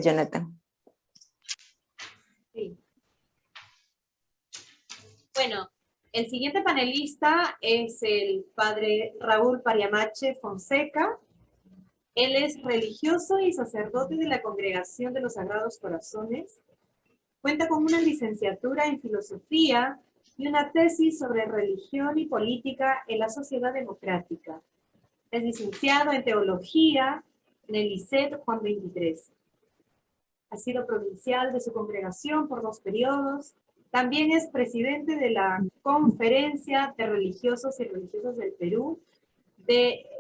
Jonathan. Sí. Bueno, el siguiente panelista es el padre Raúl Pariamache Fonseca. Él es religioso y sacerdote de la Congregación de los Sagrados Corazones. Cuenta con una licenciatura en filosofía y una tesis sobre religión y política en la sociedad democrática. Es licenciado en teología en el ICET Juan 23. Ha sido provincial de su congregación por 2 periodos. También es presidente de la Conferencia de Religiosos y Religiosas del Perú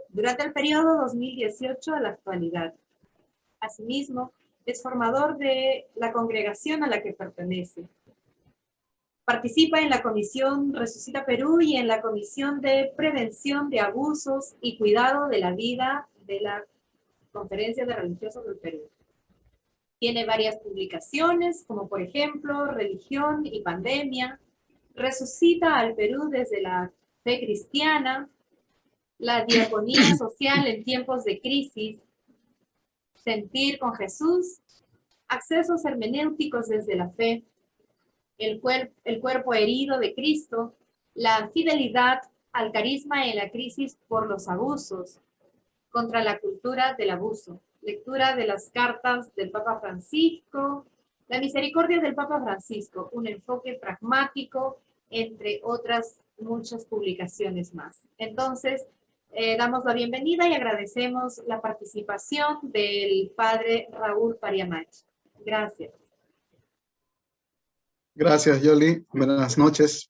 durante el periodo 2018 a la actualidad. Asimismo, es formador de la congregación a la que pertenece. Participa en la Comisión Resucita Perú y en la Comisión de Prevención de Abusos y Cuidado de la Vida de la Conferencia de Religiosos del Perú. Tiene varias publicaciones, como por ejemplo, Religión y Pandemia, Resucita al Perú desde la Fe Cristiana, La Diaconía Social en Tiempos de Crisis, Sentir con Jesús, Accesos Hermenéuticos desde la Fe, el cuerpo herido de Cristo, La fidelidad al carisma en la crisis por los abusos, contra la cultura del abuso, lectura de las cartas del Papa Francisco, La misericordia del Papa Francisco, un enfoque pragmático, entre otras muchas publicaciones más. Entonces, damos la bienvenida y agradecemos la participación del padre Raúl Pariamache. Gracias. Gracias, Yoli. Buenas noches,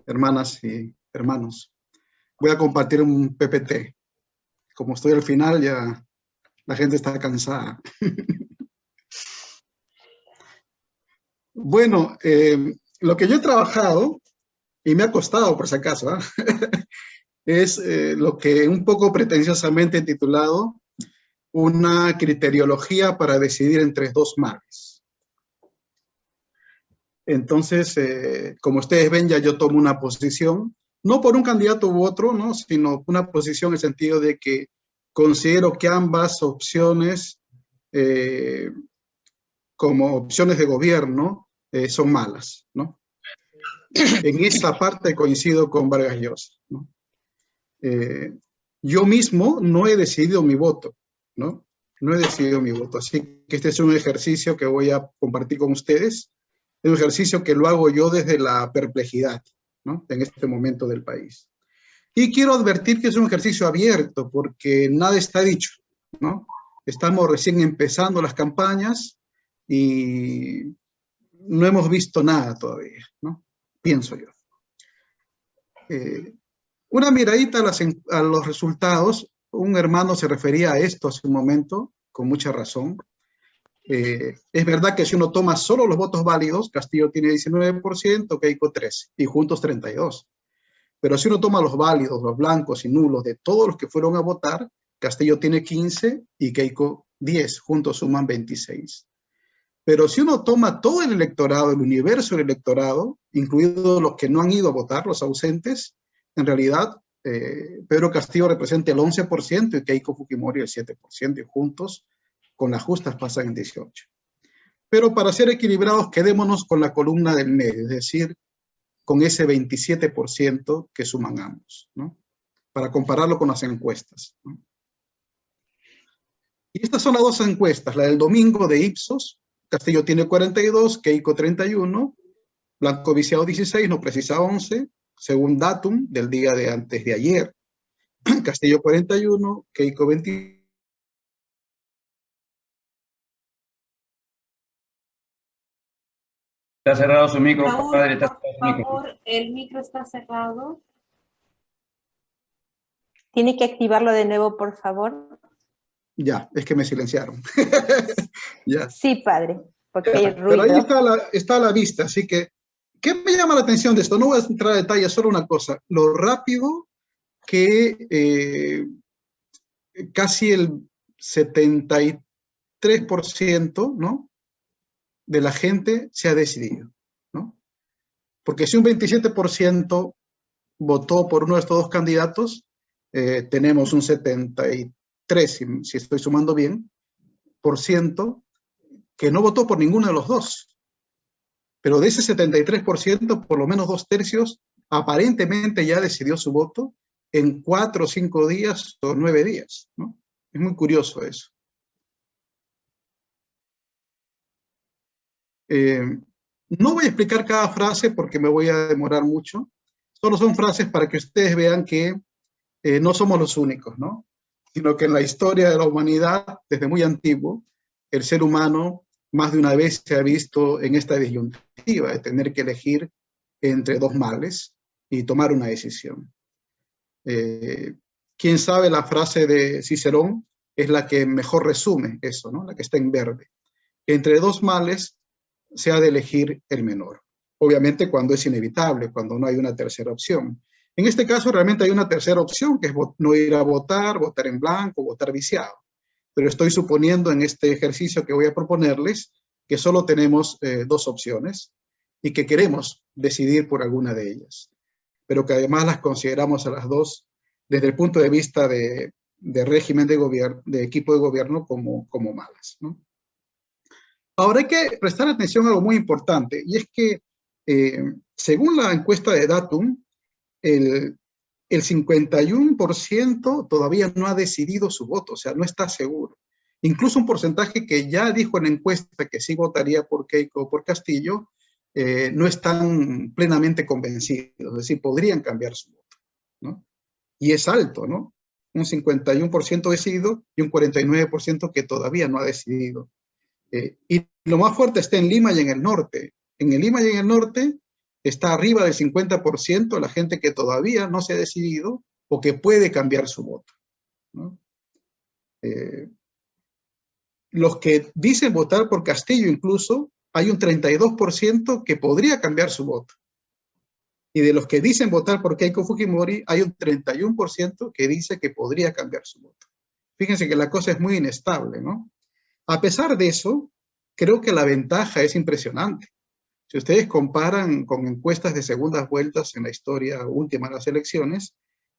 hermanas y hermanos. Voy a compartir un PPT. Como estoy al final, ya la gente está cansada. Bueno, lo que yo he trabajado, y me ha costado por si acaso, es lo que un poco pretenciosamente he titulado una criteriología para decidir entre 2 males. Entonces, como ustedes ven, ya yo tomo una posición, no por un candidato u otro, ¿no? Sino una posición en el sentido de que considero que ambas opciones, como opciones de gobierno, son malas, ¿no? En esa parte coincido con Vargas Llosa, ¿no? Yo mismo no he decidido mi voto, ¿no? No he decidido mi voto, así que este es un ejercicio que voy a compartir con ustedes. Es un ejercicio que lo hago yo desde la perplejidad, ¿no? En este momento del país. Y quiero advertir que es un ejercicio abierto, porque nada está dicho, ¿no? Estamos recién empezando las campañas y no hemos visto nada todavía, ¿no? Pienso yo. Una miradita a los resultados. Un hermano se refería a esto hace un momento, con mucha razón. Es verdad que si uno toma solo los votos válidos, Castillo tiene 19%, Keiko 13%, y Juntos 32%. Pero si uno toma los válidos, los blancos y nulos de todos los que fueron a votar, Castillo tiene 15% y Keiko 10%, juntos suman 26%. Pero si uno toma todo el electorado, el universo del electorado, incluidos los que no han ido a votar, los ausentes, en realidad Pedro Castillo representa el 11% y Keiko Fujimori el 7%, y juntos con las justas pasan en 18%. Pero para ser equilibrados, quedémonos con la columna del medio, es decir, con ese 27% que suman ambos, ¿no? Para compararlo con las encuestas, ¿no? Y estas son las 2 encuestas, la del domingo de Ipsos. Castillo tiene 42, Keiko 31, Blanco Viciado 16, no precisa 11, según Datum del día de antes de ayer. Castillo 41, Keiko 20. Está cerrado su micro, Raúl, padre. por favor, el micro está cerrado. Tiene que activarlo de nuevo, por favor. Ya, es que me silenciaron. Ya. Sí, padre, porque hay ruido. Pero ahí está a la vista, así que, ¿qué me llama la atención de esto? No voy a entrar a detalle, solo una cosa. Lo rápido que casi el 73%, ¿no?, de la gente se ha decidido, ¿no? Porque si un 27% votó por uno de estos 2 candidatos, tenemos un 73%, si estoy sumando bien, por ciento que no votó por ninguno de los dos. Pero de ese 73%, por lo menos 2/3 aparentemente ya decidió su voto en 4 o 5 días o 9 días, ¿no? Es muy curioso eso. No voy a explicar cada frase porque me voy a demorar mucho. Solo son frases para que ustedes vean que no somos los únicos, ¿no? Sino que en la historia de la humanidad, desde muy antiguo, el ser humano más de una vez se ha visto en esta disyuntiva de tener que elegir entre dos males y tomar una decisión. ¿Quién sabe? La frase de Cicerón es la que mejor resume eso, ¿no? La que está en verde. Entre dos males se ha de elegir el menor. Obviamente cuando es inevitable, cuando no hay una tercera opción. En este caso realmente hay una tercera opción, que es no ir a votar, votar en blanco, votar viciado. Pero estoy suponiendo en este ejercicio que voy a proponerles que solo tenemos dos opciones y que queremos decidir por alguna de ellas, pero que además las consideramos a las dos desde el punto de vista de régimen de gobierno, de equipo de gobierno como malas, ¿no? Ahora hay que prestar atención a algo muy importante, y es que según la encuesta de Datum, el 51% todavía no ha decidido su voto, o sea, no está seguro. Incluso un porcentaje que ya dijo en la encuesta que sí votaría por Keiko o por Castillo, no están plenamente convencidos, es decir, podrían cambiar su voto, ¿no? Y es alto, ¿no? Un 51% decidido y un 49% que todavía no ha decidido. Y lo más fuerte está en Lima y en el norte. En el Lima y en el norte está arriba del 50% la gente que todavía no se ha decidido o que puede cambiar su voto, ¿no? Los que dicen votar por Castillo incluso, hay un 32% que podría cambiar su voto. Y de los que dicen votar por Keiko Fujimori, hay un 31% que dice que podría cambiar su voto. Fíjense que la cosa es muy inestable, ¿no? A pesar de eso, creo que la ventaja es impresionante. Si ustedes comparan con encuestas de segundas vueltas en la historia última de las elecciones,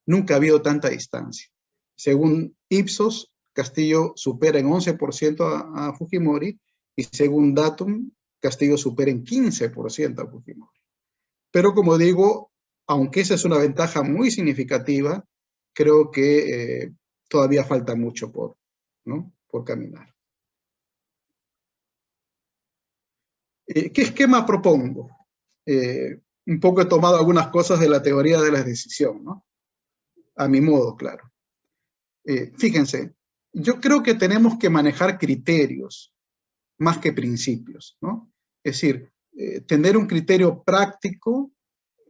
nunca ha habido tanta distancia. Según Ipsos, Castillo supera en 11% a Fujimori, y según Datum, Castillo supera en 15% a Fujimori. Pero como digo, aunque esa es una ventaja muy significativa, creo que todavía falta mucho por caminar. ¿Qué esquema propongo? Un poco he tomado algunas cosas de la teoría de la decisión, ¿no? A mi modo, claro. Fíjense, yo creo que tenemos que manejar criterios más que principios, ¿no? Es decir, tener un criterio práctico,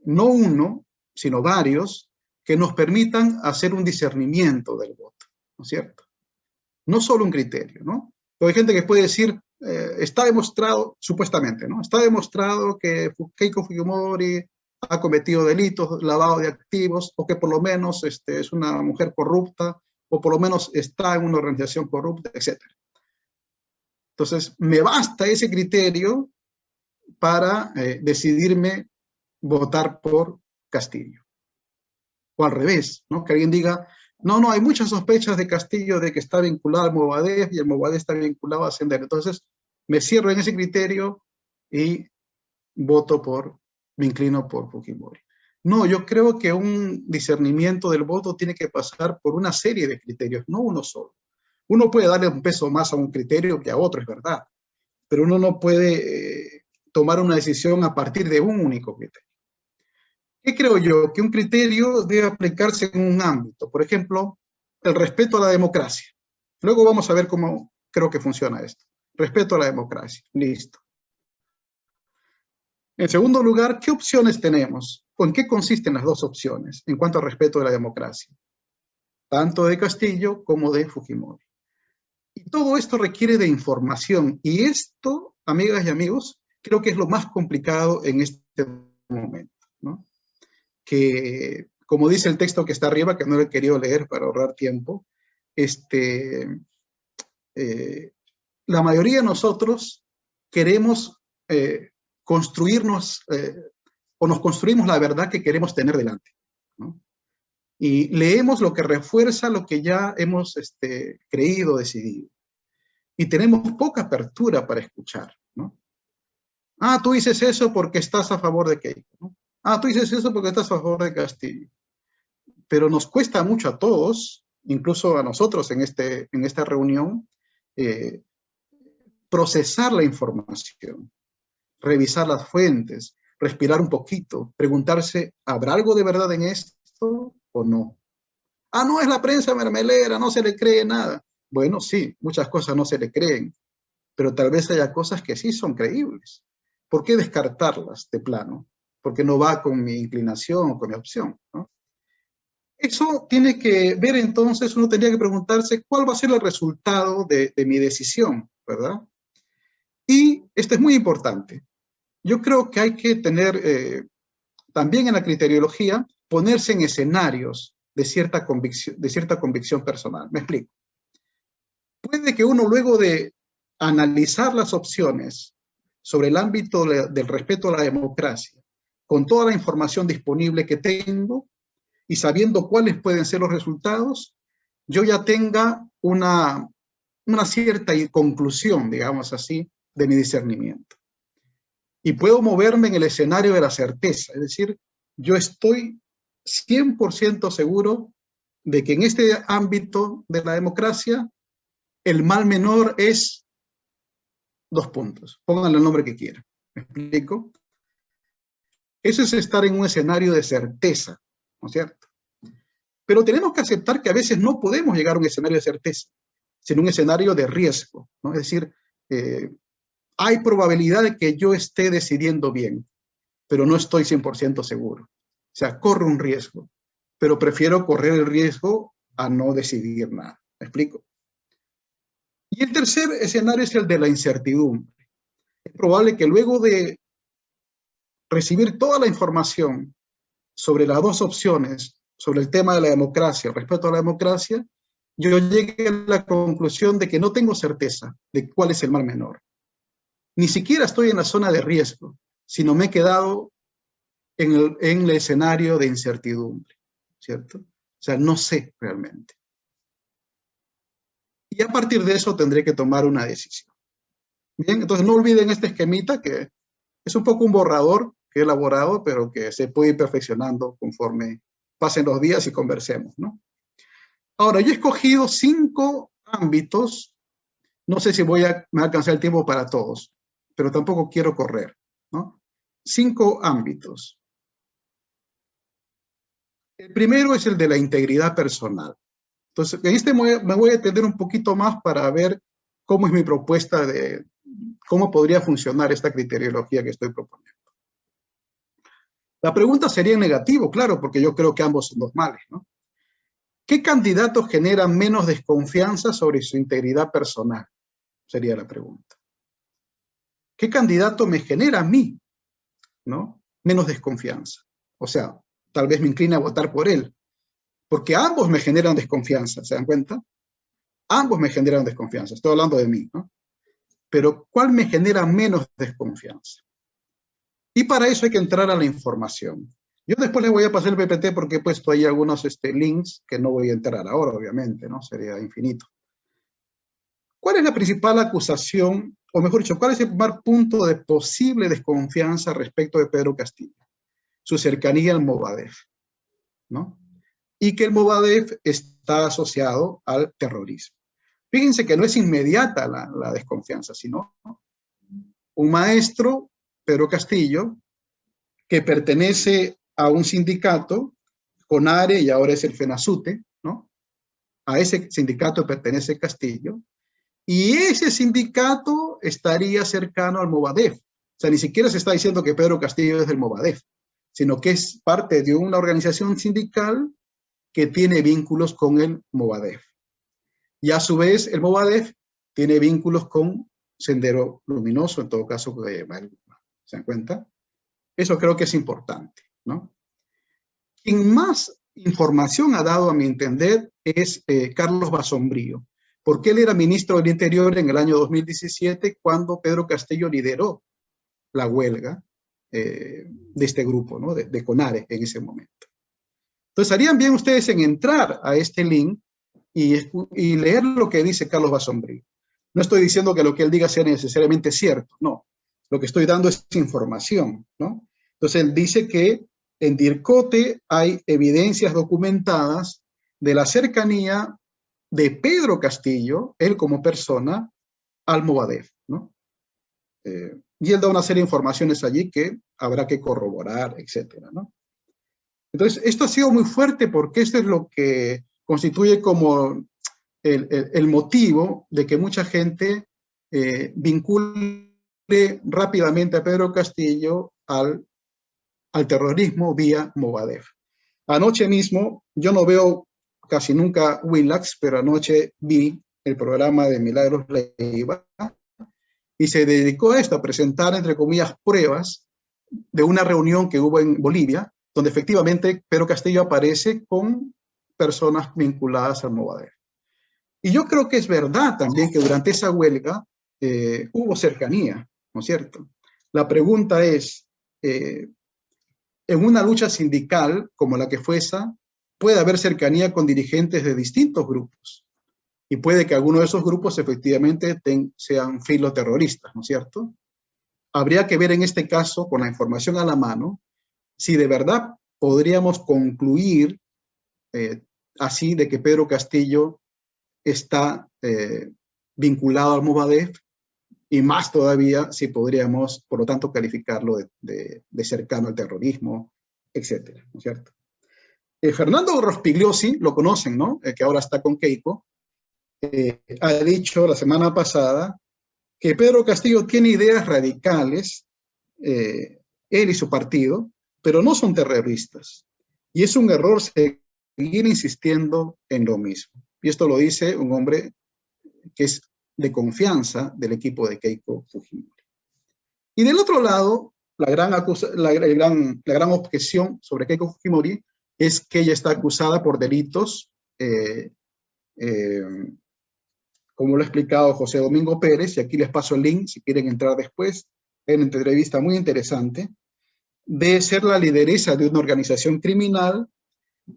no uno, sino varios, que nos permitan hacer un discernimiento del voto, ¿no es cierto? No solo un criterio, ¿no? Pero hay gente que puede decir, está demostrado, supuestamente, ¿no? Está demostrado que Keiko Fujimori ha cometido delitos, lavado de activos, o que por lo menos es una mujer corrupta, o por lo menos está en una organización corrupta, etc. Entonces, me basta ese criterio para decidirme votar por Castillo. O al revés, ¿no? Que alguien diga, no, hay muchas sospechas de Castillo de que está vinculado al Movadef y el Movadef está vinculado a Sendero. Entonces, me cierro en ese criterio y me inclino por Fujimori. No, yo creo que un discernimiento del voto tiene que pasar por una serie de criterios, no uno solo. Uno puede darle un peso más a un criterio que a otro, es verdad, pero uno no puede tomar una decisión a partir de un único criterio. ¿Qué creo yo? Que un criterio debe aplicarse en un ámbito. Por ejemplo, el respeto a la democracia. Luego vamos a ver cómo creo que funciona esto. Respeto a la democracia. Listo. En segundo lugar, ¿qué opciones tenemos? ¿En qué consisten las dos opciones en cuanto al respeto de la democracia? Tanto de Castillo como de Fujimori. Y todo esto requiere de información. Y esto, amigas y amigos, creo que es lo más complicado en este momento, ¿no? Que, como dice el texto que está arriba, que no lo he querido leer para ahorrar tiempo, la mayoría de nosotros queremos construirnos, o nos construimos la verdad que queremos tener delante, ¿no? Y leemos lo que refuerza lo que ya hemos creído, decidido. y tenemos poca apertura para escuchar, ¿no? Ah, tú dices eso porque estás a favor de Keiko, ¿no? Ah, tú dices eso porque estás a favor de Castillo. Pero nos cuesta mucho a todos, incluso a nosotros en esta reunión, procesar la información, revisar las fuentes, respirar un poquito, preguntarse, ¿habrá algo de verdad en esto o no? Ah, no, es la prensa mermelera, no se le cree nada. Bueno, sí, muchas cosas no se le creen, pero tal vez haya cosas que sí son creíbles. ¿Por qué descartarlas de plano? Porque no va con mi inclinación o con mi opción, ¿no? Eso tiene que ver entonces, uno tendría que preguntarse cuál va a ser el resultado de mi decisión, ¿verdad? Y esto es muy importante. Yo creo que hay que tener también en la criteriología, ponerse en escenarios de cierta convicción personal. Me explico. Puede que uno luego de analizar las opciones sobre el ámbito del respeto a la democracia, con toda la información disponible que tengo y sabiendo cuáles pueden ser los resultados, yo ya tenga una cierta conclusión, digamos así, de mi discernimiento. Y puedo moverme en el escenario de la certeza, es decir, yo estoy 100% seguro de que en este ámbito de la democracia el mal menor es 2 puntos. Pónganle el nombre que quieran. ¿Me explico? Eso es estar en un escenario de certeza, ¿no es cierto? Pero tenemos que aceptar que a veces no podemos llegar a un escenario de certeza, sino un escenario de riesgo, ¿no? Es decir, hay probabilidad de que yo esté decidiendo bien, pero no estoy 100% seguro. O sea, corro un riesgo, pero prefiero correr el riesgo a no decidir nada. ¿Me explico? Y el tercer escenario es el de la incertidumbre. Es probable que luego de recibir toda la información sobre las 2 opciones, sobre el tema de la democracia, respecto a la democracia, yo llegue a la conclusión de que no tengo certeza de cuál es el mal menor. Ni siquiera estoy en la zona de riesgo, sino me he quedado en el escenario de incertidumbre, ¿cierto? O sea, no sé realmente. Y a partir de eso tendré que tomar una decisión. Bien, entonces no olviden este esquemita que es un poco un borrador que he elaborado, pero que se puede ir perfeccionando conforme pasen los días y conversemos, ¿no? Ahora, yo he escogido 5 ámbitos. No sé si me va a alcanzar el tiempo para todos, pero tampoco quiero correr, ¿no? 5 ámbitos. El primero es el de la integridad personal. Entonces, en este me voy a detener un poquito más para ver cómo es mi propuesta de cómo podría funcionar esta criteriología que estoy proponiendo. La pregunta sería en negativo, claro, porque yo creo que ambos son normales, ¿no? ¿Qué candidato genera menos desconfianza sobre su integridad personal? Sería la pregunta. ¿Qué candidato me genera a mí, ¿no? Menos desconfianza? O sea, tal vez me incline a votar por él, porque ambos me generan desconfianza, ¿se dan cuenta? Ambos me generan desconfianza, estoy hablando de mí, ¿no? Pero ¿cuál me genera menos desconfianza? Y para eso hay que entrar a la información. Yo después les voy a pasar el PPT porque he puesto ahí algunos links que no voy a entrar ahora, obviamente, ¿no? Sería infinito. ¿Cuál es la principal acusación, o mejor dicho, cuál es el primer punto de posible desconfianza respecto de Pedro Castillo? Su cercanía al Movadef, ¿no? Y que el Movadef está asociado al terrorismo. Fíjense que no es inmediata la desconfianza, sino un maestro, Pedro Castillo, que pertenece a un sindicato, CONARE, y ahora es el FENASUTE, ¿no? A ese sindicato pertenece Castillo, y ese sindicato estaría cercano al Movadef. O sea, ni siquiera se está diciendo que Pedro Castillo es del Movadef, sino que es parte de una organización sindical que tiene vínculos con el Movadef. Y a su vez, el Movadef tiene vínculos con Sendero Luminoso, en todo caso, ¿se dan cuenta? Eso creo que es importante, ¿no? Quien más información ha dado, a mi entender, es Carlos Basombrío, porque él era ministro del Interior en el año 2017 cuando Pedro Castillo lideró la huelga de este grupo, ¿no? de CONARE en ese momento. Entonces, harían bien ustedes en entrar a este link y leer lo que dice Carlos Basombrío. No estoy diciendo que lo que él diga sea necesariamente cierto, no. Lo que estoy dando es información, ¿no? Entonces él dice que en Dircote hay evidencias documentadas de la cercanía de Pedro Castillo, él como persona, al Movadef, ¿no? Y él da una serie de informaciones allí que habrá que corroborar, etcétera, ¿no? Entonces, esto ha sido muy fuerte porque esto es lo que constituye como el motivo de que mucha gente vincule rápidamente a Pedro Castillo al terrorismo vía Movadef. Anoche mismo, yo no veo casi nunca Willax, pero anoche vi el programa de Milagros Leiva y se dedicó a esto, a presentar, entre comillas, pruebas de una reunión que hubo en Bolivia, donde efectivamente Pedro Castillo aparece con personas vinculadas al Movadef. Y yo creo que es verdad también que durante esa huelga hubo cercanía, ¿no es cierto? La pregunta es, en una lucha sindical como la que fue esa, puede haber cercanía con dirigentes de distintos grupos. Y puede que algunos de esos grupos efectivamente sean filoterroristas, ¿no es cierto? Habría que ver en este caso, con la información a la mano, si de verdad podríamos concluir así de que Pedro Castillo está vinculado al Movadef, y más todavía si podríamos, por lo tanto, calificarlo de cercano al terrorismo, etcétera, ¿no es cierto? Fernando Rospigliosi, lo conocen, ¿no? Que ahora está con Keiko, ha dicho la semana pasada que Pedro Castillo tiene ideas radicales, él y su partido, pero no son terroristas. Y es un error seguir insistiendo en lo mismo. Y esto lo dice un hombre que es de confianza del equipo de Keiko Fujimori. Y del otro lado, la gran objeción sobre Keiko Fujimori es que ella está acusada por delitos, como lo ha explicado José Domingo Pérez, y aquí les paso el link si quieren entrar después, en una entrevista muy interesante, de ser la lideresa de una organización criminal,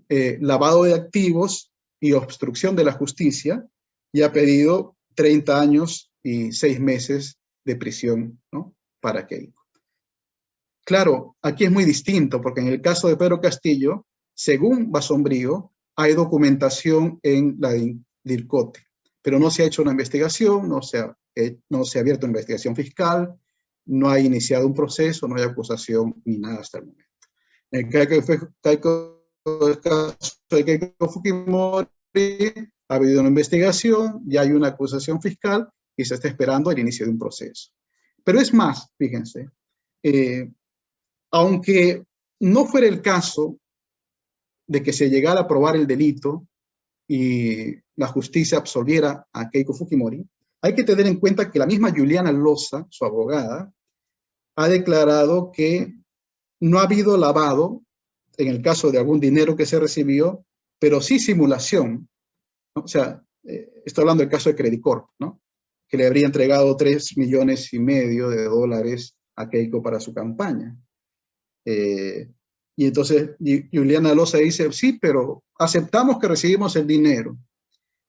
lavado de activos y obstrucción de la justicia, y ha pedido 30 años y 6 meses de prisión, ¿no?, para Keiko. Claro, aquí es muy distinto, porque en el caso de Pedro Castillo, según Basombrío, hay documentación en la DIRCOTE, pero no se ha hecho una investigación, no se ha abierto una investigación fiscal, no ha iniciado un proceso, no hay acusación ni nada hasta el momento. En el caso de Keiko Fujimori, ha habido una investigación, ya hay una acusación fiscal y se está esperando el inicio de un proceso. Pero es más, fíjense, aunque no fuera el caso de que se llegara a probar el delito y la justicia absolviera a Keiko Fujimori, hay que tener en cuenta que la misma Juliana Loza, su abogada, ha declarado que no ha habido lavado en el caso de algún dinero que se recibió, pero sí simulación, ¿no? O sea, estoy hablando del caso de Credit Corp, ¿no?, que le habría entregado $3,5 millones a Keiko para su campaña. Y entonces Juliana Loza dice, sí, pero aceptamos que recibimos el dinero,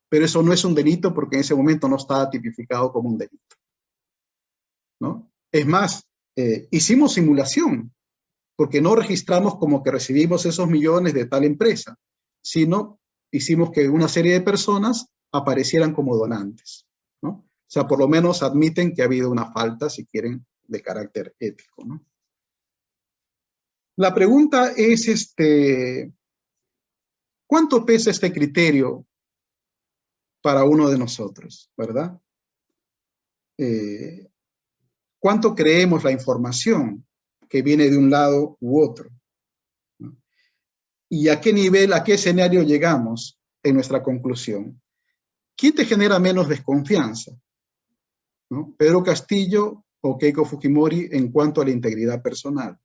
pero eso no es un delito porque en ese momento no estaba tipificado como un delito, ¿no? Es más, hicimos simulación, porque no registramos como que recibimos esos millones de tal empresa, sino hicimos que una serie de personas aparecieran como donantes, ¿no? O sea, por lo menos admiten que ha habido una falta, si quieren, de carácter ético, ¿no? La pregunta es, ¿cuánto pesa este criterio para uno de nosotros, verdad? ¿Cuánto creemos la información que viene de un lado u otro, ¿no? ¿Y a qué nivel, a qué escenario llegamos en nuestra conclusión? ¿Quién te genera menos desconfianza, ¿no? ¿Pedro Castillo o Keiko Fujimori en cuanto a la integridad personal?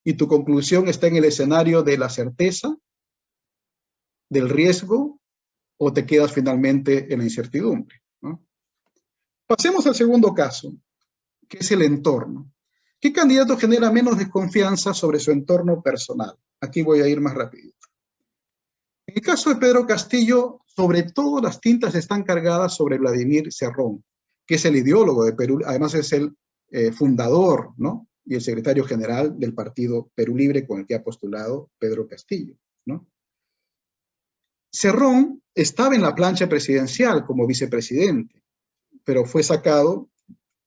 ¿Y tu conclusión está en el escenario de la certeza, del riesgo, o te quedas finalmente en la incertidumbre, ¿no? Pasemos al segundo caso, que es el entorno. ¿Qué candidato genera menos desconfianza sobre su entorno personal? Aquí voy a ir más rapidito. En el caso de Pedro Castillo, sobre todo las tintas están cargadas sobre Vladimir Cerrón, que es el ideólogo de Perú, además es el fundador, ¿no? Y el secretario general del partido Perú Libre, con el que ha postulado Pedro Castillo, ¿no? Cerrón estaba en la plancha presidencial como vicepresidente, pero fue sacado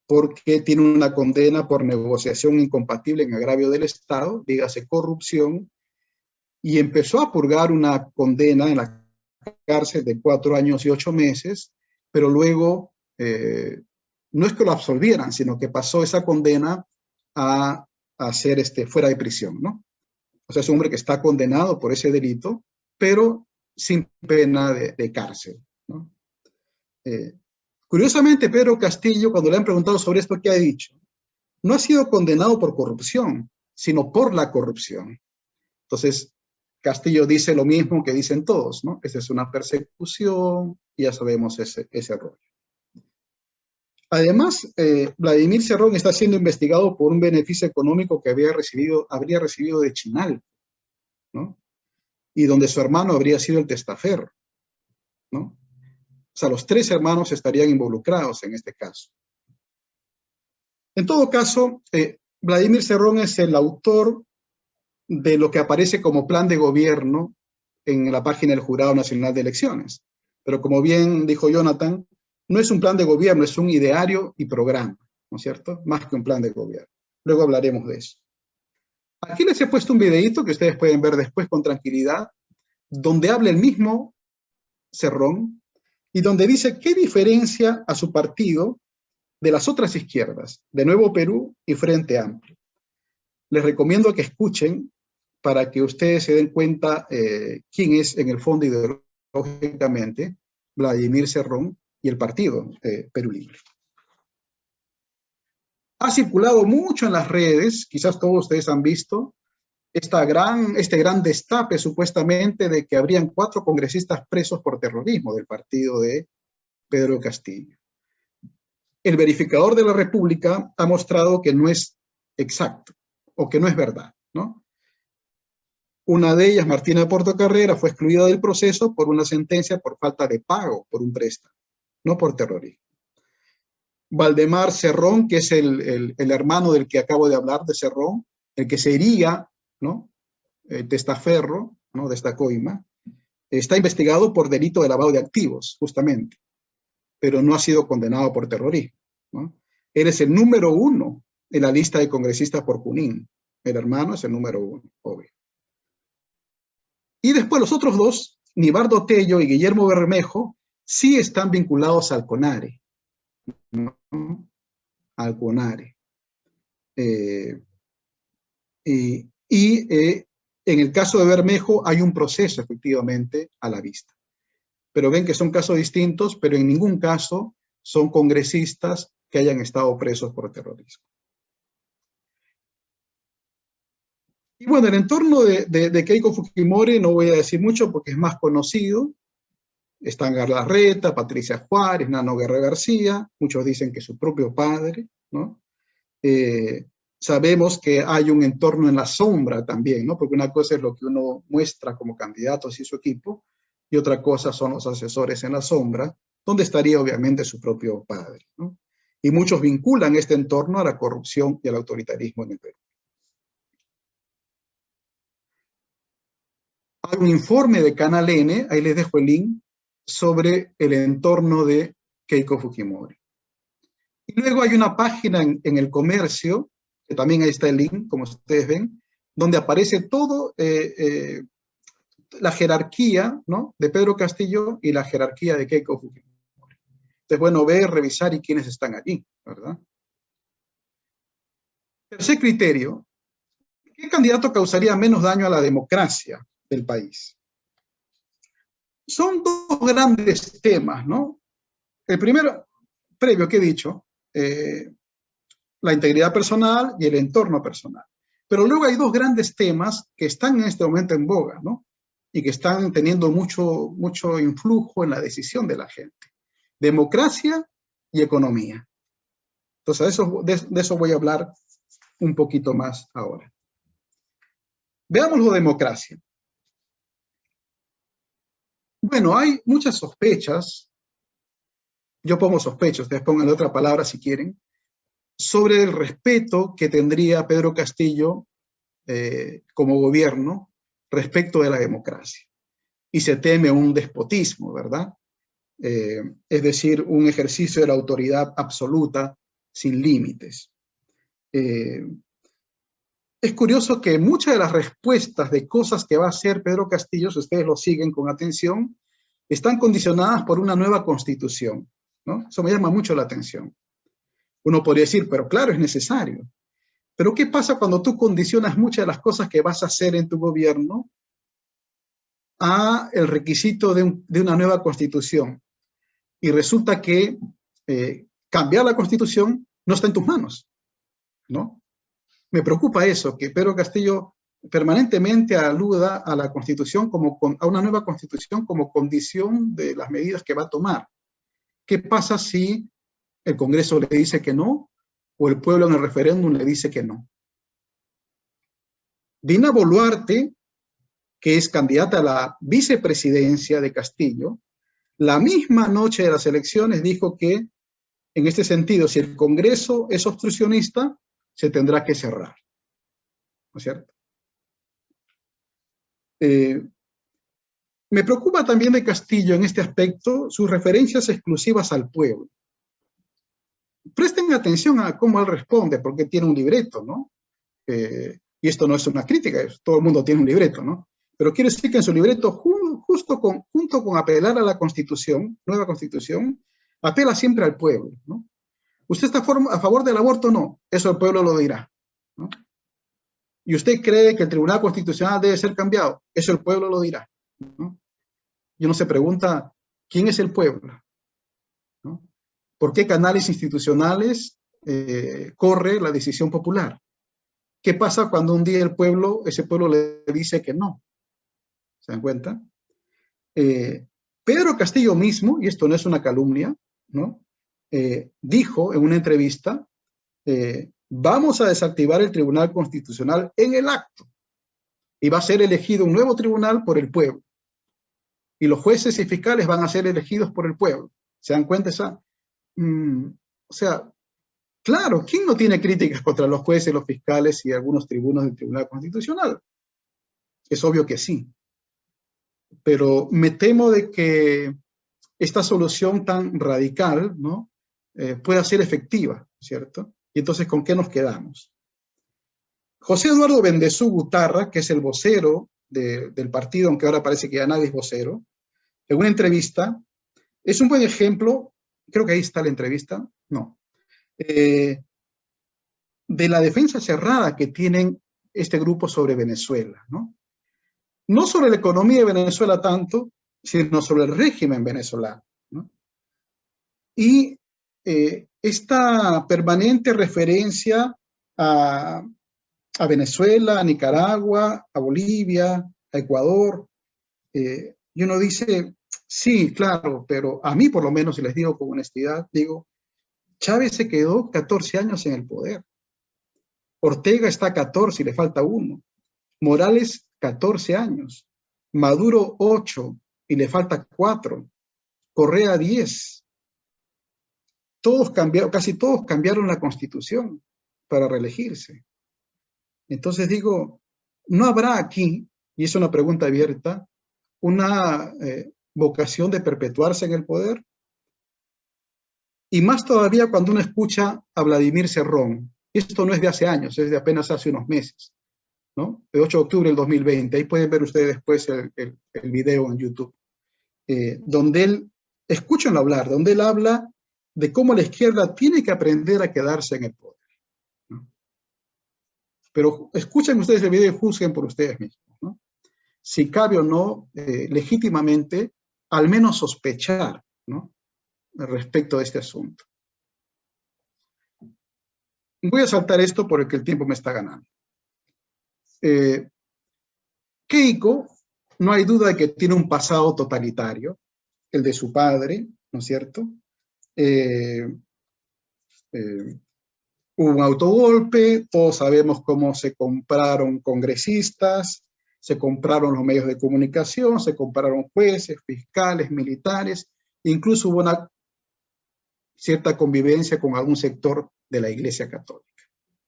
porque tiene una condena por negociación incompatible en agravio del Estado, dígase corrupción, y empezó a purgar una condena en la cárcel de 4 años y 8 meses, pero luego no es que lo absolvieran, sino que pasó esa condena a ser fuera de prisión, ¿no? O sea, es un hombre que está condenado por ese delito, pero sin pena de cárcel, ¿no? Curiosamente, Pedro Castillo, cuando le han preguntado sobre esto, ¿qué ha dicho? No ha sido condenado por corrupción, sino por la corrupción. Entonces, Castillo dice lo mismo que dicen todos, ¿no? Esa es una persecución, ya sabemos ese rollo. Además, Vladimir Cerrón está siendo investigado por un beneficio económico que habría recibido de Chinal, ¿no? Y donde su hermano habría sido el testaferro, ¿no? O sea, los 3 hermanos estarían involucrados en este caso. En todo caso, Vladimir Cerrón es el autor de lo que aparece como plan de gobierno en la página del Jurado Nacional de Elecciones. Pero como bien dijo Jonathan, no es un plan de gobierno, es un ideario y programa, ¿no es cierto? Más que un plan de gobierno. Luego hablaremos de eso. Aquí les he puesto un videíto que ustedes pueden ver después con tranquilidad, donde habla el mismo Cerrón y donde dice qué diferencia a su partido de las otras izquierdas, de Nuevo Perú y Frente Amplio. Les recomiendo que escuchen para que ustedes se den cuenta quién es en el fondo ideológicamente Vladimir Cerrón y el partido Perú Libre. Ha circulado mucho en las redes, quizás todos ustedes han visto, este gran destape supuestamente de que habrían 4 congresistas presos por terrorismo del partido de Pedro Castillo. El verificador de la República ha mostrado que no es exacto o que no es verdad, ¿no? Una de ellas, Martina Portocarrera, fue excluida del proceso por una sentencia por falta de pago por un préstamo, no por terrorismo. Valdemar Cerrón, que es el hermano del que acabo de hablar, de Cerrón, el que sería, ¿no?, testaferro, ¿no?, de esta coima, está investigado por delito de lavado de activos, justamente, pero no ha sido condenado por terrorismo, ¿no? Él es el número 1 en la lista de congresistas por Junín. El hermano es el número 1, obvio. Y después los otros 2, Nibardo Tello y Guillermo Bermejo, sí están vinculados al CONARE, ¿no? Al CONARE. En el caso de Bermejo hay un proceso efectivamente a la vista. Pero ven que son casos distintos, pero en ningún caso son congresistas que hayan estado presos por terrorismo. Y bueno, el entorno de Keiko Fujimori no voy a decir mucho porque es más conocido. Están Garlarreta, Patricia Juárez, Nano Guerra García, muchos dicen que su propio padre, ¿no? Sabemos que hay un entorno en la sombra también, ¿no? Porque una cosa es lo que uno muestra como candidatos y su equipo, y otra cosa son los asesores en la sombra, donde estaría obviamente su propio padre, ¿no? Y muchos vinculan este entorno a la corrupción y al autoritarismo en el Perú. Hay un informe de Canal N, ahí les dejo el link, sobre el entorno de Keiko Fujimori. Y luego hay una página en El Comercio, que también ahí está el link, como ustedes ven, donde aparece todo la jerarquía, ¿no?, de Pedro Castillo y la jerarquía de Keiko Fujimori. Entonces, bueno, ver, revisar y quiénes están allí, ¿verdad? Tercer criterio, ¿qué candidato causaría menos daño a la democracia del país? Son 2 grandes temas, ¿no? El primero, previo que he dicho, la integridad personal y el entorno personal. Pero luego hay 2 grandes temas que están en este momento en boga, ¿no? Y que están teniendo mucho influjo en la decisión de la gente. Democracia y economía. Entonces, de eso voy a hablar un poquito más ahora. Veámoslo, democracia. Bueno, hay muchas sospechas yo pongo sospechas, ustedes pongan otra palabra si quieren, sobre el respeto que tendría Pedro Castillo como gobierno respecto de la democracia. Y se teme un despotismo, ¿verdad? Es decir, un ejercicio de la autoridad absoluta sin límites. Es curioso que muchas de las respuestas de cosas que va a hacer Pedro Castillo, si ustedes lo siguen con atención, están condicionadas por una nueva constitución, ¿no? Eso me llama mucho la atención. Uno podría decir, pero claro, es necesario. Pero ¿qué pasa cuando tú condicionas muchas de las cosas que vas a hacer en tu gobierno a el requisito de una nueva constitución? Y resulta que cambiar la constitución no está en tus manos, ¿no? Me preocupa eso, que Pedro Castillo permanentemente aluda a la constitución a una nueva constitución como condición de las medidas que va a tomar. ¿Qué pasa si el Congreso le dice que no o el pueblo en el referéndum le dice que no? Dina Boluarte, que es candidata a la vicepresidencia de Castillo, la misma noche de las elecciones dijo que, en este sentido, si el Congreso es obstruccionista, se tendrá que cerrar. ¿No es cierto? Me preocupa también de Castillo en este aspecto sus referencias exclusivas al pueblo. Presten atención a cómo él responde, porque tiene un libreto, ¿no? Y esto no es una crítica, todo el mundo tiene un libreto, ¿no? Pero quiere decir que en su libreto, junto con apelar a la Constitución, nueva Constitución, apela siempre al pueblo, ¿no? ¿Usted está a favor del aborto? No, eso el pueblo lo dirá, ¿no? ¿Y usted cree que el Tribunal Constitucional debe ser cambiado? Eso el pueblo lo dirá, ¿no? Y uno se pregunta, ¿quién es el pueblo? ¿No? ¿Por qué canales institucionales corre la decisión popular? ¿Qué pasa cuando un día ese pueblo le dice que no? ¿Se dan cuenta? Pedro Castillo mismo, y esto no es una calumnia, ¿no? Dijo en una entrevista, vamos a desactivar el Tribunal Constitucional en el acto y va a ser elegido un nuevo tribunal por el pueblo. Y los jueces y fiscales van a ser elegidos por el pueblo. ¿Se dan cuenta esa? O sea, claro, ¿quién no tiene críticas contra los jueces, los fiscales y algunos tribunos del Tribunal Constitucional? Es obvio que sí. Pero me temo de que esta solución tan radical, ¿no? Pueda ser efectiva, ¿cierto? Y entonces, ¿con qué nos quedamos? José Eduardo Bendezú Gutarra, que es el vocero del partido, aunque ahora parece que ya nadie es vocero, en una entrevista, es un buen ejemplo, creo que ahí está la entrevista, no, de la defensa cerrada que tienen este grupo sobre Venezuela, ¿no? No sobre la economía de Venezuela tanto, sino sobre el régimen venezolano, ¿no? Y esta permanente referencia a Venezuela, a Nicaragua, a Bolivia, a Ecuador, y uno dice, sí, claro, pero a mí por lo menos, y les digo con honestidad, digo, Chávez se quedó 14 años en el poder. Ortega está 14 y le falta 1. Morales, 14 años. Maduro, 8 y le falta 4. Correa, 10. Casi todos cambiaron la constitución para reelegirse. Entonces digo, no habrá aquí, y es una pregunta abierta, una vocación de perpetuarse en el poder. Y más todavía cuando uno escucha a Vladimir Cerrón. Esto no es de hace años, es de apenas hace unos meses, ¿no? El 8 de octubre del 2020. Ahí pueden ver ustedes después el video en YouTube. Donde él, escúchenlo hablar, donde él habla de cómo la izquierda tiene que aprender a quedarse en el poder, ¿no? Pero escuchen ustedes el video y juzguen por ustedes mismos, ¿no? Si cabe o no, legítimamente, al menos sospechar, ¿no? Respecto a este asunto. Voy a saltar esto porque el tiempo me está ganando. Keiko, no hay duda de que tiene un pasado totalitario, el de su padre, ¿no es cierto? Hubo un autogolpe, todos sabemos cómo se compraron congresistas, se compraron los medios de comunicación, se compraron jueces, fiscales, militares, incluso hubo cierta convivencia con algún sector de la Iglesia Católica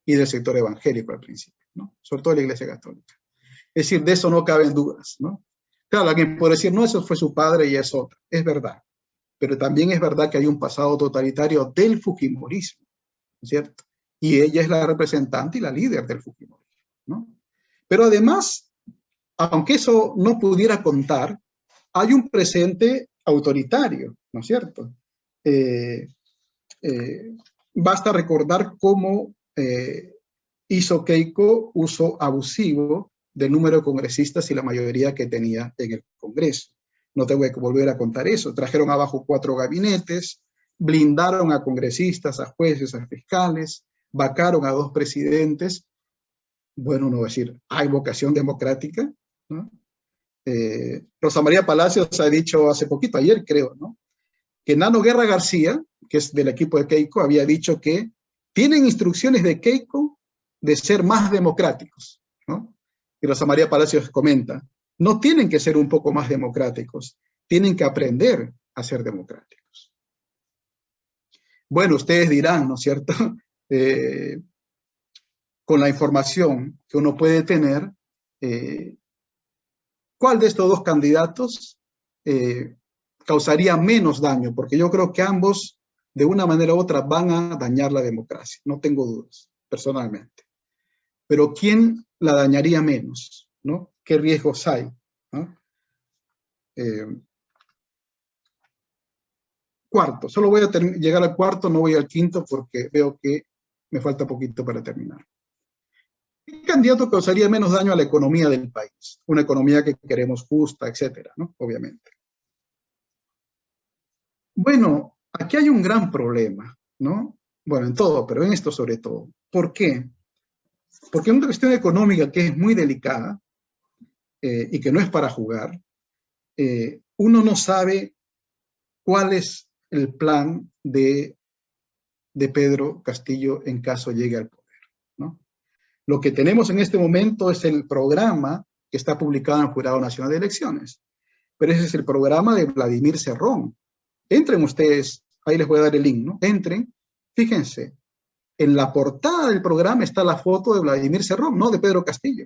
y del sector evangélico al principio, ¿no? Sobre todo la Iglesia Católica. Es decir, de eso no caben dudas, ¿no? Claro, alguien puede decir, no, eso fue su padre y es otra. Es verdad. Pero también es verdad que hay un pasado totalitario del Fujimorismo, ¿no es cierto? Y ella es la representante y la líder del Fujimorismo, ¿no? Pero además, aunque eso no pudiera contar, hay un presente autoritario, ¿no es cierto? Basta recordar cómo hizo Keiko uso abusivo del número de congresistas y la mayoría que tenía en el Congreso. No tengo que volver a contar eso. Trajeron abajo 4 gabinetes, blindaron a congresistas, a jueces, a fiscales, vacaron a 2 presidentes. Bueno, no voy a decir, ¿hay vocación democrática? ¿No? Rosa María Palacios ha dicho hace poquito, ayer creo, ¿no? Que Nano Guerra García, que es del equipo de Keiko, había dicho que tienen instrucciones de Keiko de ser más democráticos, ¿no? Y Rosa María Palacios comenta, no tienen que ser un poco más democráticos, tienen que aprender a ser democráticos. Bueno, ustedes dirán, ¿no es cierto? Con la información que uno puede tener, ¿cuál de estos 2 candidatos causaría menos daño? Porque yo creo que ambos, de una manera u otra, van a dañar la democracia. No tengo dudas, personalmente. Pero ¿quién la dañaría menos? ¿No? ¿Qué riesgos hay? ¿No? Cuarto, solo voy a llegar al cuarto, no voy al quinto porque veo que me falta poquito para terminar. ¿Qué candidato causaría menos daño a la economía del país? Una economía que queremos justa, etcétera, ¿no? Obviamente. Bueno, aquí hay un gran problema, ¿no? Bueno, en todo, pero en esto sobre todo. ¿Por qué? Porque es una cuestión económica que es muy delicada y que no es para jugar. Uno no sabe cuál es el plan de Pedro Castillo en caso llegue al poder, ¿no? Lo que tenemos en este momento es el programa que está publicado en el Jurado Nacional de Elecciones, pero ese es el programa de Vladimir Cerrón. Entren ustedes, ahí les voy a dar el link, ¿no? Entren, fíjense, en la portada del programa está la foto de Vladimir Cerrón, no de Pedro Castillo.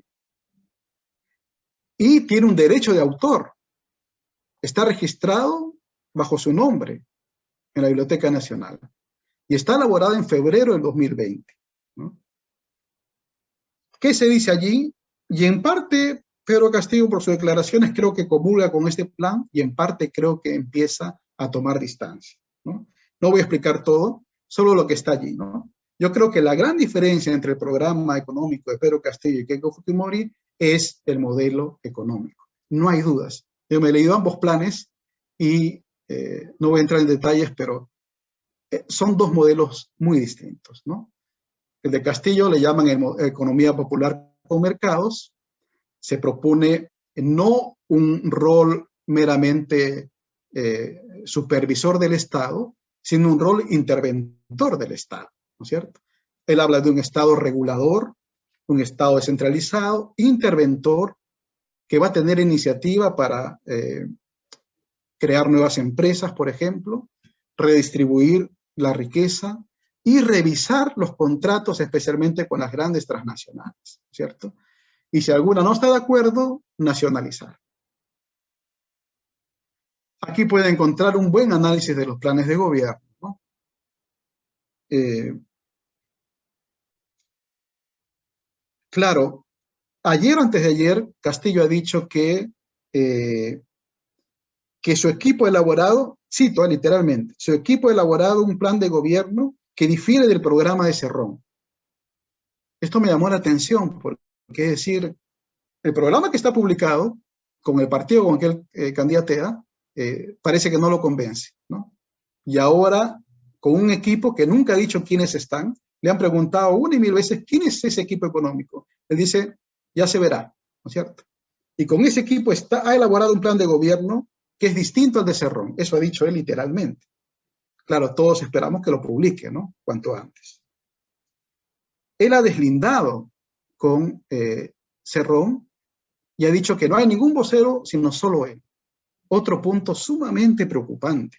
Y tiene un derecho de autor. Está registrado bajo su nombre en la Biblioteca Nacional. Y está elaborado en febrero del 2020, ¿no? ¿Qué se dice allí? Y en parte, Pedro Castillo, por sus declaraciones, creo que comulga con este plan y en parte creo que empieza a tomar distancia, ¿no? No voy a explicar todo, solo lo que está allí, ¿no? Yo creo que la gran diferencia entre el programa económico de Pedro Castillo y Keiko Fujimori es el modelo económico. No hay dudas. Yo me he leído ambos planes y no voy a entrar en detalles, pero son 2 modelos muy distintos, ¿no? El de Castillo le llaman economía popular con mercados. Se propone no un rol meramente supervisor del Estado, sino un rol interventor del Estado, ¿no es cierto? Él habla de un Estado regulador, un Estado descentralizado, interventor, que va a tener iniciativa para crear nuevas empresas, por ejemplo, redistribuir la riqueza y revisar los contratos, especialmente con las grandes transnacionales, ¿cierto? Y si alguna no está de acuerdo, nacionalizar. Aquí puede encontrar un buen análisis de los planes de gobierno, ¿no? Claro, ayer o antes de ayer, Castillo ha dicho que su equipo ha elaborado, cito literalmente, su equipo ha elaborado un plan de gobierno que difiere del programa de Cerrón. Esto me llamó la atención, porque es decir, el programa que está publicado con el partido con el que él candidatea, parece que no lo convence, ¿no? Y ahora, con un equipo que nunca ha dicho quiénes están, le han preguntado 1 y 1000 veces quién es ese equipo económico. Él dice, ya se verá, ¿no es cierto? Y con ese equipo ha elaborado un plan de gobierno que es distinto al de Cerrón. Eso ha dicho él literalmente. Claro, todos esperamos que lo publique, ¿no? Cuanto antes. Él ha deslindado con Cerrón y ha dicho que no hay ningún vocero, sino solo él. Otro punto sumamente preocupante.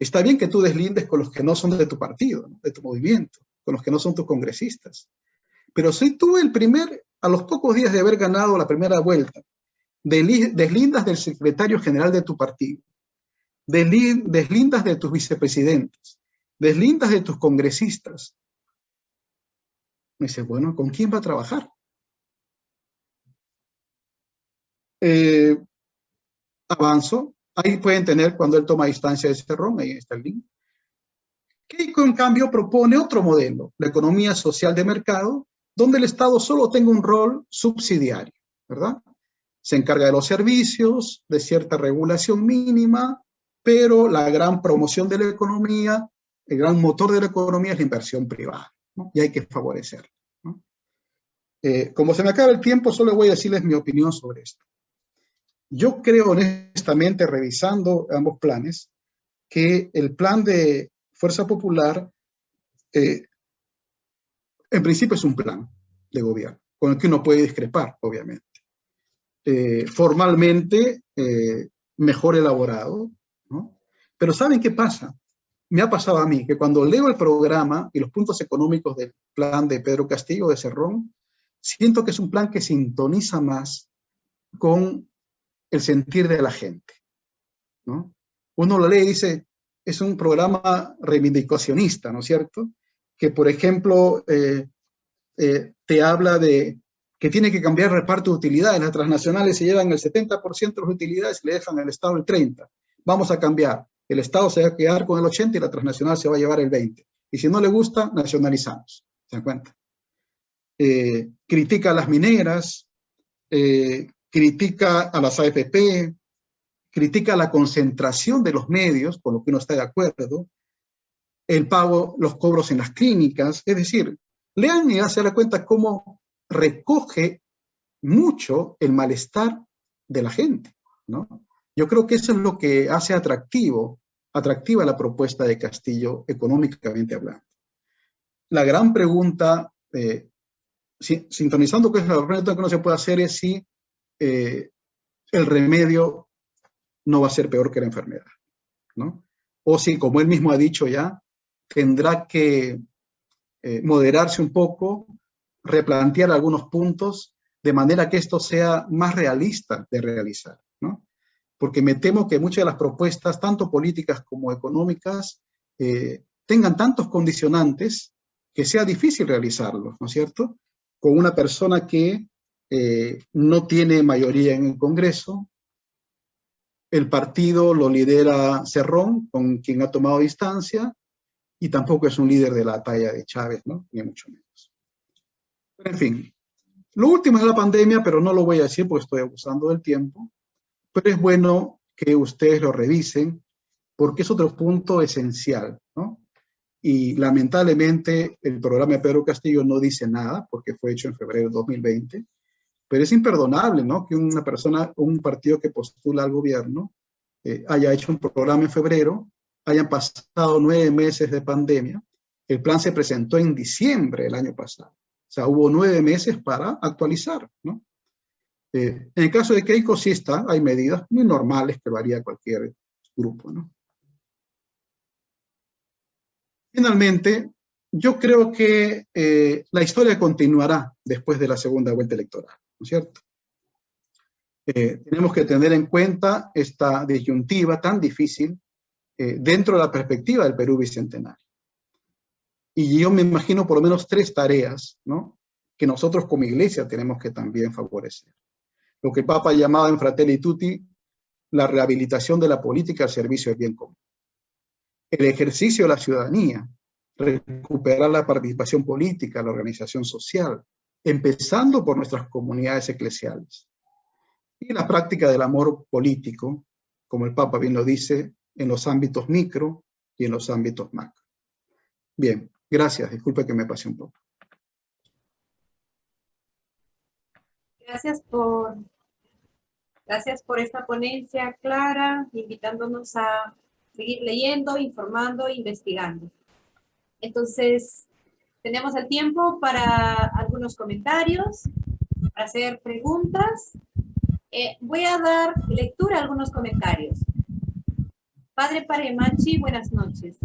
Está bien que tú deslindes con los que no son de tu partido, ¿no? De tu movimiento, con los que no son tus congresistas. Pero si tú a los pocos días de haber ganado la primera vuelta, deslindas del secretario general de tu partido, deslindas de tus vicepresidentes, deslindas de tus congresistas, me dice, bueno, ¿con quién va a trabajar? Avanzo. Ahí pueden tener cuando él toma distancia de Cerrón, ahí está el link. Keiko, en cambio, propone otro modelo, la economía social de mercado, donde el Estado solo tenga un rol subsidiario, ¿verdad? Se encarga de los servicios, de cierta regulación mínima, pero la gran promoción de la economía, el gran motor de la economía es la inversión privada, ¿no? Y hay que favorecerla, ¿no? Como se me acaba el tiempo, solo voy a decirles mi opinión sobre esto. Yo creo honestamente, revisando ambos planes, que el plan de Fuerza Popular, en principio es un plan de gobierno, con el que uno puede discrepar, obviamente. Formalmente, mejor elaborado, ¿no? Pero ¿saben qué pasa? Me ha pasado a mí, que cuando leo el programa y los puntos económicos del plan de Pedro Castillo, de Cerrón, siento que es un plan que sintoniza más con el sentir de la gente, ¿no? Uno lo lee y dice, es un programa reivindicacionista, ¿no es cierto? Que, por ejemplo, te habla de que tiene que cambiar el reparto de utilidades. Las transnacionales se llevan el 70% de las utilidades y le dejan al Estado el 30%. Vamos a cambiar. El Estado se va a quedar con el 80% y la transnacional se va a llevar el 20%. Y si no le gusta, nacionalizamos. ¿Se dan cuenta? Critica a las mineras, critica a las AFP, critica la concentración de los medios, con lo que uno está de acuerdo, el pago, los cobros en las clínicas. Es decir, lean y se dan cuenta cómo recoge mucho el malestar de la gente, ¿no? Yo creo que eso es lo que hace atractiva la propuesta de Castillo, económicamente hablando. La gran pregunta, sintonizando que es la pregunta que uno se puede hacer, es si el remedio no va a ser peor que la enfermedad, ¿no? O si, como él mismo ha dicho ya, tendrá que moderarse un poco, replantear algunos puntos, de manera que esto sea más realista de realizar, ¿no? Porque me temo que muchas de las propuestas, tanto políticas como económicas, tengan tantos condicionantes que sea difícil realizarlos, ¿no es cierto? Con una persona que no tiene mayoría en el Congreso, el partido lo lidera Cerrón, con quien ha tomado distancia, y tampoco es un líder de la talla de Chávez, ¿no? Ni mucho menos. Pero en fin, lo último es la pandemia, pero no lo voy a decir porque estoy abusando del tiempo, pero es bueno que ustedes lo revisen porque es otro punto esencial, ¿no? Y lamentablemente el programa de Pedro Castillo no dice nada porque fue hecho en febrero de 2020, pero es imperdonable, ¿no? Que una persona, un partido que postula al gobierno haya hecho un programa en febrero, hayan pasado 9 meses de pandemia. El plan se presentó en diciembre del año pasado. O sea, hubo 9 meses para actualizar, ¿no? En el caso de Keiko sí hay medidas muy normales que lo haría cualquier grupo, ¿no? Finalmente, yo creo que la historia continuará después de la segunda vuelta electoral, ¿no es cierto? Tenemos que tener en cuenta esta disyuntiva tan difícil dentro de la perspectiva del Perú bicentenario. Y yo me imagino por lo menos 3 tareas, ¿no?, que nosotros como iglesia tenemos que también favorecer. Lo que el Papa llamaba en Fratelli Tutti la rehabilitación de la política al servicio del bien común. El ejercicio de la ciudadanía, recuperar la participación política, la organización social, empezando por nuestras comunidades eclesiales. Y la práctica del amor político, como el Papa bien lo dice, en los ámbitos micro y en los ámbitos macro. Bien, gracias. Disculpe que me pasé un poco. Gracias por esta ponencia clara, invitándonos a seguir leyendo, informando e investigando. Entonces, tenemos el tiempo para algunos comentarios, para hacer preguntas. Voy a dar lectura a algunos comentarios. Padre Paremachi, buenas noches.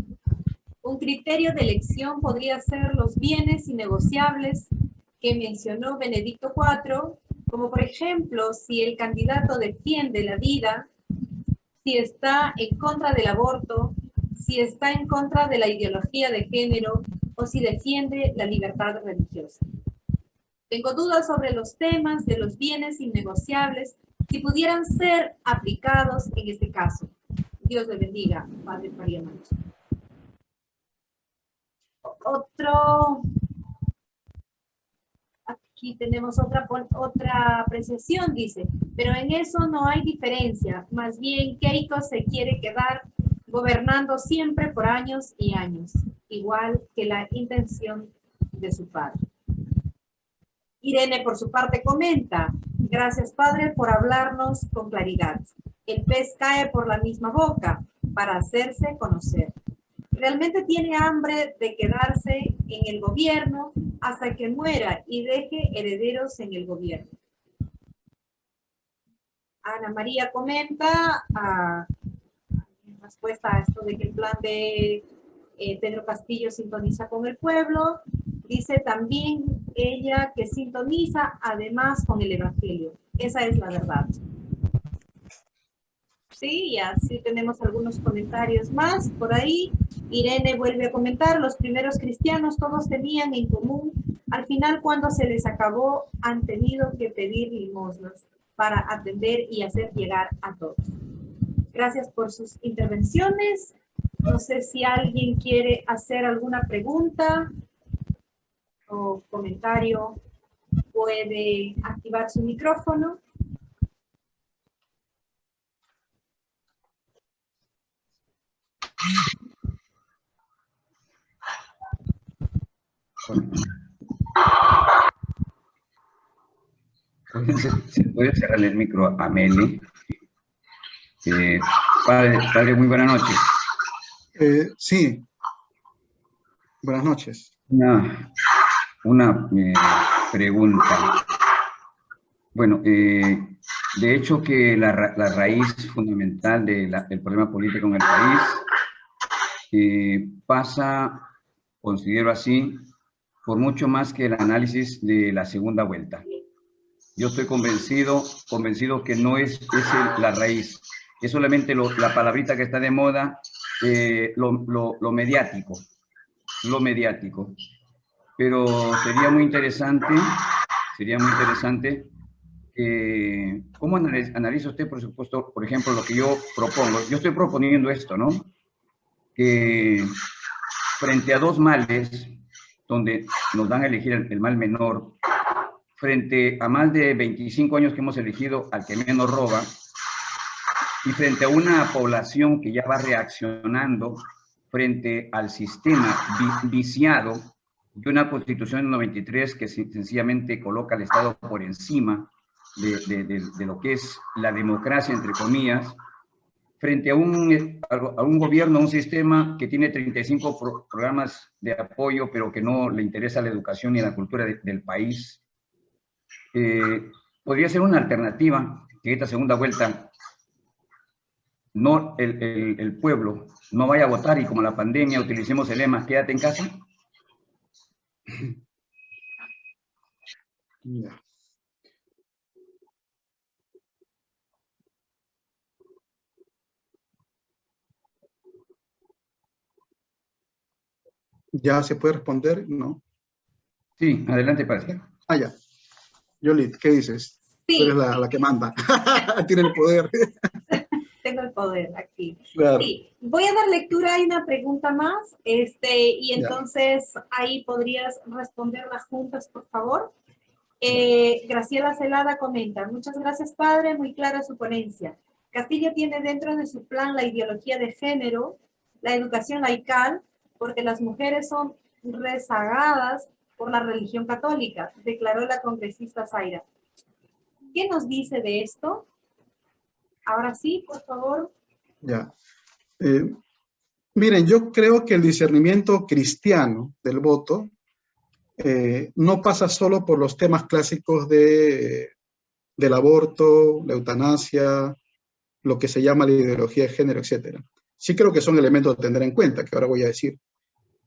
Un criterio de elección podría ser los bienes innegociables que mencionó Benedicto IV, como por ejemplo, si el candidato defiende la vida, si está en contra del aborto, si está en contra de la ideología de género o si defiende la libertad religiosa. Tengo dudas sobre los temas de los bienes innegociables, si pudieran ser aplicados en este caso. Dios le bendiga, Padre Paremachi. Aquí tenemos otra apreciación, dice, pero en eso no hay diferencia, más bien Keiko se quiere quedar gobernando siempre por años y años, igual que la intención de su padre. Irene, por su parte, comenta, gracias, Padre, por hablarnos con claridad. El pez cae por la misma boca para hacerse conocer. Realmente tiene hambre de quedarse en el gobierno hasta que muera y deje herederos en el gobierno. Ana María comenta, en respuesta a esto de que el plan de Pedro Castillo sintoniza con el pueblo, dice también ella que sintoniza además con el Evangelio. Esa es la verdad. Sí, y así tenemos algunos comentarios más por ahí. Irene vuelve a comentar, los primeros cristianos todos tenían en común, al final cuando se les acabó han tenido que pedir limosnas para atender y hacer llegar a todos. Gracias por sus intervenciones. No sé si alguien quiere hacer alguna pregunta o comentario, puede activar su micrófono. ¿Se puede cerrar el micro a Meli? Padre, muy buenas noches. Sí, buenas noches. Una pregunta. Bueno, de hecho que la raíz fundamental del problema político en el país pasa, considero así, por mucho más que el análisis de la segunda vuelta. Yo estoy convencido que no es la raíz, es solamente la palabrita que está de moda, lo mediático, pero sería muy interesante, ¿cómo analiza usted, por supuesto, por ejemplo, lo que yo propongo? Yo estoy proponiendo esto, ¿no? Que frente a dos males, donde nos dan a elegir el mal menor, frente a más de 25 años que hemos elegido al que menos roba, y frente a una población que ya va reaccionando frente al sistema viciado de una constitución del 93 que sencillamente coloca al Estado por encima de lo que es la democracia, entre comillas, frente a un gobierno, a un sistema que tiene 35 programas de apoyo, pero que no le interesa la educación ni la cultura del país. Podría ser una alternativa que esta segunda vuelta no el pueblo no vaya a votar y como la pandemia utilicemos el lema quédate en casa. ¿Ya se puede responder? No. Sí, adelante, padre. Ya. Yolit, ¿qué dices? Sí. Tú eres la que manda. Tiene el poder. Tengo el poder aquí. Claro. Sí. Voy a dar lectura, hay una pregunta más, y entonces ahí podrías responderlas juntas, por favor. Graciela Celada comenta, muchas gracias, padre, muy clara su ponencia. Castillo tiene dentro de su plan la ideología de género, la educación laical, porque las mujeres son rezagadas por la religión católica, declaró la congresista Zaira. ¿Qué nos dice de esto? Ahora sí, por favor. Ya. Miren, yo creo que el discernimiento cristiano del voto no pasa solo por los temas clásicos del aborto, la eutanasia, lo que se llama la ideología de género, etc. Sí creo que son elementos a tener en cuenta, que ahora voy a decir,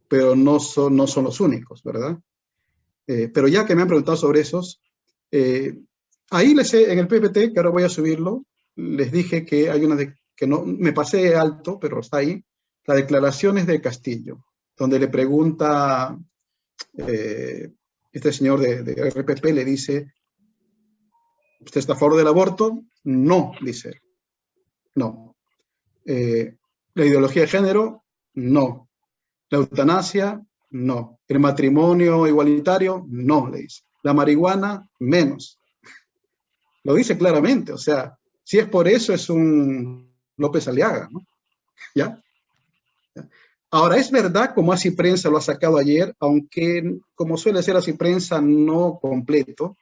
pero no son los únicos, ¿verdad? Pero ya que me han preguntado sobre esos, ahí en el PPT, que ahora voy a subirlo, les dije que hay una que no, me pasé alto, pero está ahí, las declaraciones de Castillo, donde le pregunta, este señor de RPP le dice, ¿usted está a favor del aborto? No, dice él. No. ¿La ideología de género? No. ¿La eutanasia? No. ¿El matrimonio igualitario? No, le dice. ¿La marihuana? Menos. Lo dice claramente, o sea, si es por eso es un López Aliaga, ¿no? ¿Ya? Ahora, es verdad, como Así Prensa lo ha sacado ayer, aunque como suele ser Así Prensa no completo,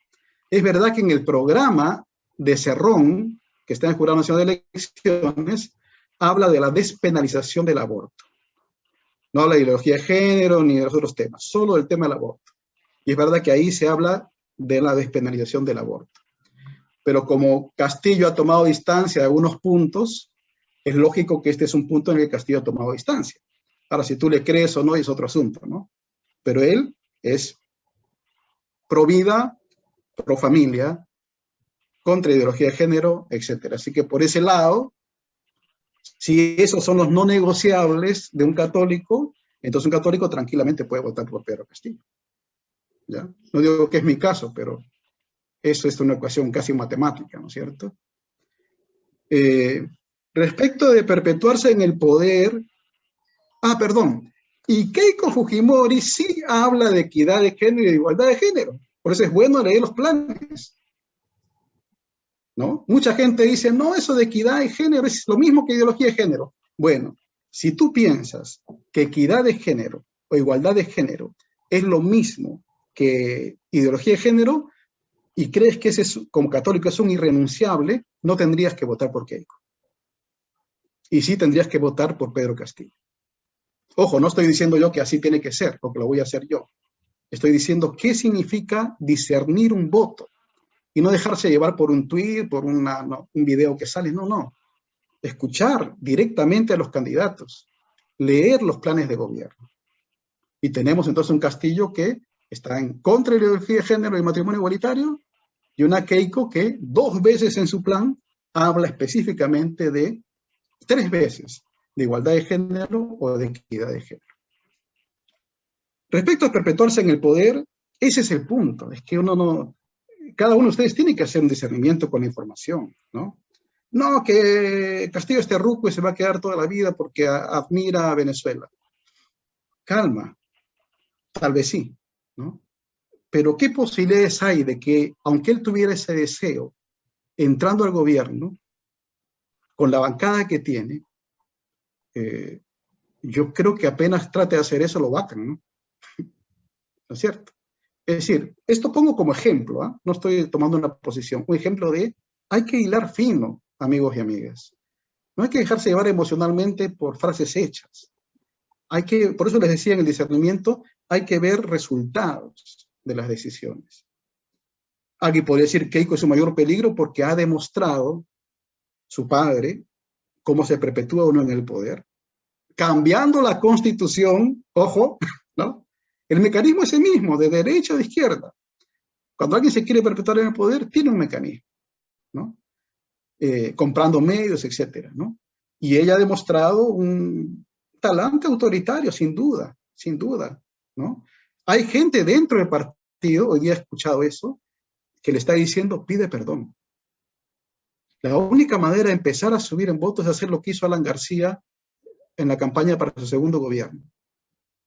es verdad que en el programa de Cerrón, que está en el Jurado Nacional de Elecciones, habla de la despenalización del aborto. No habla de ideología de género ni de los otros temas, solo del tema del aborto. Y es verdad que ahí se habla de la despenalización del aborto. Pero como Castillo ha tomado distancia de algunos puntos, es lógico que este es un punto en el que Castillo ha tomado distancia. Ahora, si tú le crees o no, es otro asunto, ¿no? Pero él es pro vida, pro familia, contra ideología de género, etc. Así que por ese lado, si esos son los no negociables de un católico, entonces un católico tranquilamente puede votar por Pedro Castillo. ¿Ya? No digo que es mi caso, pero eso es una ecuación casi matemática, ¿no es cierto? Respecto de perpetuarse en el poder, perdón, y Keiko Fujimori sí habla de equidad de género y de igualdad de género, por eso es bueno leer los planes, ¿no? Mucha gente dice, no, eso de equidad de género es lo mismo que ideología de género. Bueno, si tú piensas que equidad de género o igualdad de género es lo mismo que ideología de género, y crees que ese como católico es un irrenunciable, no tendrías que votar por Keiko. Y sí tendrías que votar por Pedro Castillo. Ojo, no estoy diciendo yo que así tiene que ser, porque lo voy a hacer yo. Estoy diciendo qué significa discernir un voto y no dejarse llevar por un tweet, por un video que sale. No. Escuchar directamente a los candidatos, leer los planes de gobierno. Y tenemos entonces un Castillo que está en contra de la ideología de género y matrimonio igualitario, y una Keiko que 2 veces en su plan habla específicamente de 3 veces de igualdad de género o de equidad de género. Respecto a perpetuarse en el poder, ese es el punto, es que cada uno de ustedes tiene que hacer un discernimiento con la información, ¿no? No, que Castillo es terruco y se va a quedar toda la vida porque admira a Venezuela. Calma, tal vez sí, ¿no? Pero ¿qué posibilidades hay de que, aunque él tuviera ese deseo, entrando al gobierno, con la bancada que tiene, yo creo que apenas trate de hacer eso, lo vacan, ¿no? ¿No es cierto? Es decir, esto pongo como ejemplo, ¿eh? No estoy tomando una posición, un ejemplo de hay que hilar fino, amigos y amigas. No hay que dejarse llevar emocionalmente por frases hechas. Por eso les decía en el discernimiento, hay que ver resultados de las decisiones. Alguien podría decir que Keiko es su mayor peligro porque ha demostrado su padre cómo se perpetúa uno en el poder, cambiando la constitución, ojo, ¿no? El mecanismo es el mismo, de derecha o de izquierda. Cuando alguien se quiere perpetuar en el poder, tiene un mecanismo, ¿no? Comprando medios, etcétera, ¿no? Y ella ha demostrado un talante autoritario, sin duda, ¿no? Hay gente dentro del partido, hoy día he escuchado eso, que le está diciendo, pide perdón. La única manera de empezar a subir en votos es hacer lo que hizo Alan García en la campaña para su segundo gobierno.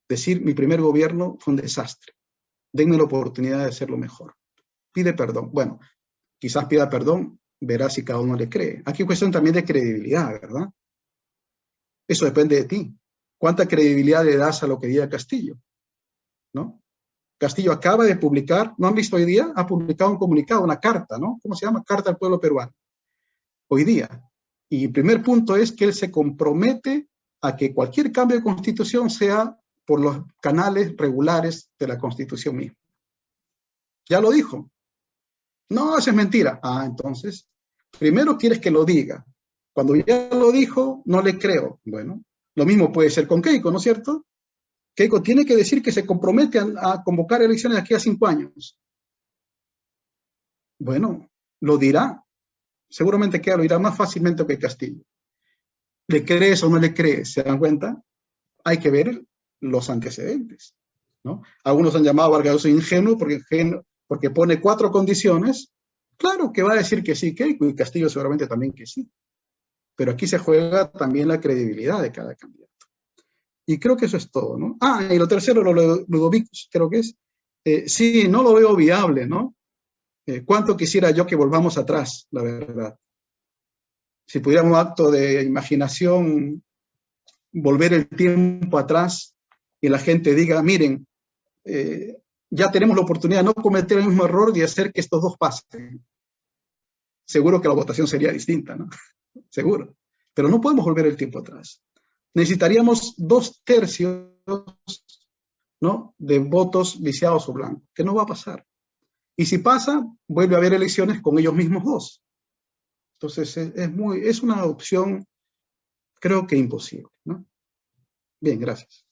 Decir, mi primer gobierno fue un desastre. Denme la oportunidad de hacerlo mejor. Pide perdón. Bueno, quizás pida perdón, verá si cada uno le cree. Aquí es cuestión también de credibilidad, ¿verdad? Eso depende de ti. ¿Cuánta credibilidad le das a lo que diga Castillo? ¿No? Castillo acaba de publicar, ¿no han visto hoy día? Ha publicado un comunicado, una carta, ¿no? ¿Cómo se llama? Carta al pueblo peruano. Hoy día. Y el primer punto es que él se compromete a que cualquier cambio de constitución sea por los canales regulares de la constitución misma. Ya lo dijo. No, eso es mentira. Entonces, primero quieres que lo diga. Cuando ya lo dijo, no le creo. Bueno, lo mismo puede ser con Keiko, ¿no es cierto? Keiko tiene que decir que se compromete a convocar elecciones aquí a 5 años. Bueno, lo dirá. Seguramente que lo dirá más fácilmente que Castillo. ¿Le crees o no le crees? ¿Se dan cuenta? Hay que ver los antecedentes, ¿no? Algunos han llamado a Vargas ingenuo porque pone 4 condiciones. Claro que va a decir que sí, Keiko, y Castillo seguramente también que sí. Pero aquí se juega también la credibilidad de cada candidato. Y creo que eso es todo, ¿no? Ah, y lo tercero, Ludovicus, creo que es. Sí, no lo veo viable, ¿no? ¿Cuánto quisiera yo que volvamos atrás, la verdad? Si pudiéramos, acto de imaginación, volver el tiempo atrás y la gente diga, miren, ya tenemos la oportunidad de no cometer el mismo error y hacer que estos dos pasen. Seguro que la votación sería distinta, ¿no? Seguro. Pero no podemos volver el tiempo atrás. Necesitaríamos 2/3, ¿no?, de votos viciados o blancos, que no va a pasar. Y si pasa, vuelve a haber elecciones con ellos mismos 2. Entonces, es una opción, creo que imposible, ¿no? Bien, gracias.